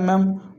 mm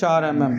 4 mm.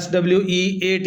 SWEAT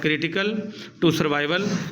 critical to survival.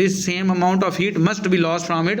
this same amount of heat must be lost from it،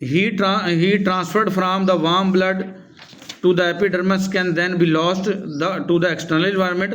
heat transferred from the warm blood to the epidermis can then be lost to the external environment.